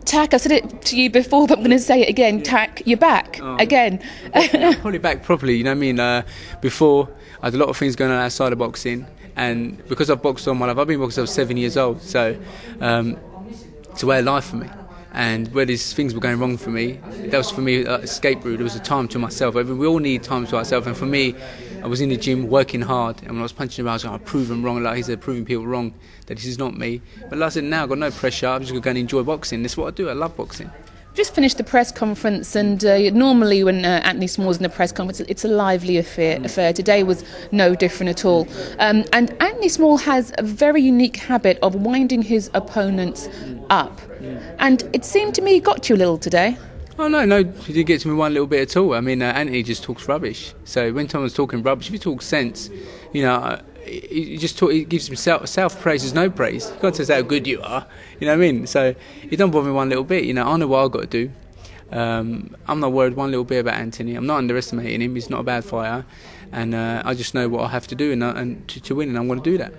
Tak, I've said it to you before, but I'm going to say it again. Tak, you're back again. Probably back properly, you know what I mean? Before, I had a lot of things going on outside of boxing, and because I've boxed all my life, I've been boxing since I was 7 years old, so it's a way of life for me. And where these things were going wrong for me, that was for me an escape route. It was a time to myself. We all need time to ourselves, and for me, I was in the gym working hard, and when I was punching around, I was going, I prove them wrong. Like he said, proving people wrong that this is not me. But like I said, now I've got no pressure. I'm just going to go and enjoy boxing. That's what I do. I love boxing. Just finished the press conference, and normally when Anthony Small's in the press conference, it's a lively affair. Today was no different at all. And Anthony Small has a very unique habit of winding his opponents up. And it seemed to me he got you a little today. Oh, no, he didn't get to me one little bit at all. I mean, Anthony just talks rubbish. So when someone's talking rubbish, if you talk sense, you know, he gives himself self-praise is no praise. You can't say how good you are, you know what I mean? So it don't bother me one little bit. You know, I know what I've got to do. I'm not worried one little bit about Anthnony. I'm not underestimating him. He's not a bad fighter, and I just know what I have to do and to win, and I'm going to do that.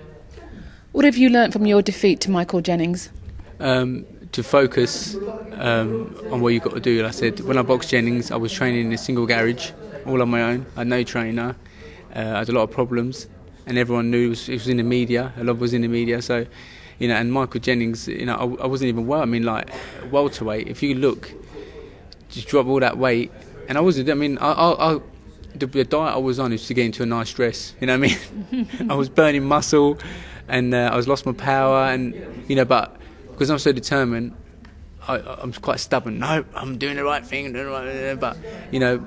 What have you learnt from your defeat to Michael Jennings? To focus on what you've got to do. Like I said, when I boxed Jennings, I was training in a single garage, all on my own. I had no trainer. I had a lot of problems, and everyone knew it was in the media. A lot was in the media. So, you know, and Michael Jennings, you know, I wasn't even well. I mean, like welterweight. If you look, just drop all that weight, and I wasn't. I mean, the diet I was on is to get into a nice dress. You know what I mean? I was burning muscle, and I was lost my power, and you know, but. Because I'm so determined, I'm quite stubborn. No, I'm doing the right thing, but you know,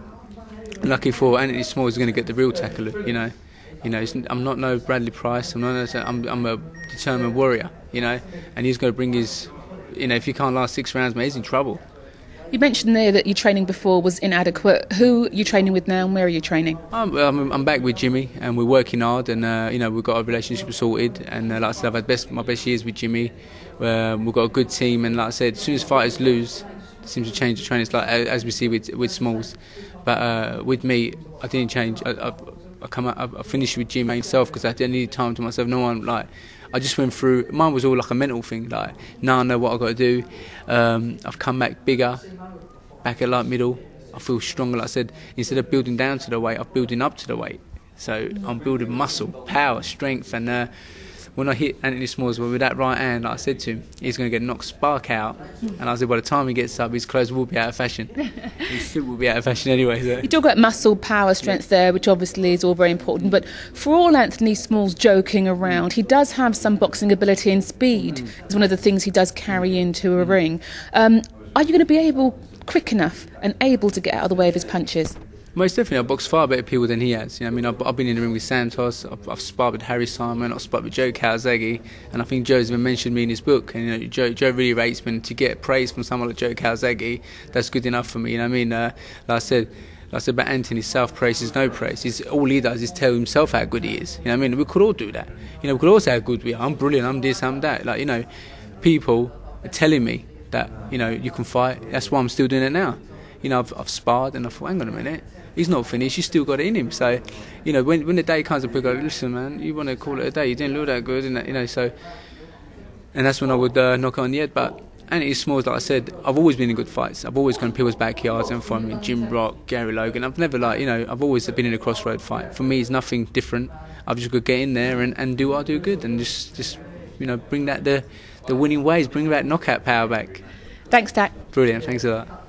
lucky for Anthnony Small is going to get the real Takaloo. You know, I'm not no Bradley Price. I'm a determined warrior. You know, and he's going to bring his. You know, if he can't last 6 rounds, mate, he's in trouble. You mentioned there that your training before was inadequate. Who are you training with now, and where are you training? I'm back with Jimmy, and we're working hard, and you know, we've got our relationship sorted. And like I said, I've had my best years with Jimmy. We've got a good team, and like I said, as soon as fighters lose, it seems to change the training. It's like as we see with Smalls, but with me, I didn't change. I finished with Jimmy myself because I didn't need time to myself. No one like. I just went through. Mine was all like a mental thing. Like now I know what I've got to do. I've come back bigger, back at like middle. I feel stronger. Like I said, instead of building down to the weight, I'm building up to the weight. So I'm building muscle, power, strength, and when I hit Anthnony Smalls with that right hand, like I said to him, he's going to get knocked spark out. And I said, by the time he gets up, his clothes will be out of fashion. His suit will be out of fashion anyway. So. You talk about muscle, power, strength there, which obviously is all very important. But for all Anthony Smalls joking around, he does have some boxing ability and speed. It's one of the things he does carry into a ring. Are you going to be quick enough and able to get out of the way of his punches? Most definitely, I've boxed far better people than he has. You know, I mean, I've been in the ring with Santos, I've sparred with Harry Simon, I've sparred with Joe Calzaghe, and I think Joe's even mentioned me in his book. And you know, Joe really rates me, and to get praise from someone like Joe Calzaghe, that's good enough for me. You know what I mean? Like I said about Anthnony, self-praise is no praise. All he does is tell himself how good he is. You know what I mean? We could all do that. You know, we could all say how good we are. I'm brilliant, I'm this, I'm that. Like, you know, people are telling me that, you know, you can fight. That's why I'm still doing it now. You know, I've sparred, and I thought, hang on a minute. He's not finished, he's still got it in him. So, you know, when the day comes, people go, listen, man, you want to call it a day, you didn't look that good, and you know, so, and that's when I would knock on the head. But Anthnony Smalls, like I said, I've always been in good fights. I've always gone to people's backyards and fought with Jim Rock, Gary Logan. I've never, like, you know, I've always been in a crossroad fight. For me, it's nothing different. I've just got to get in there and do what I do good, and just you know, bring that the winning ways, bring that knockout power back. Thanks, Tak. Brilliant, thanks a lot.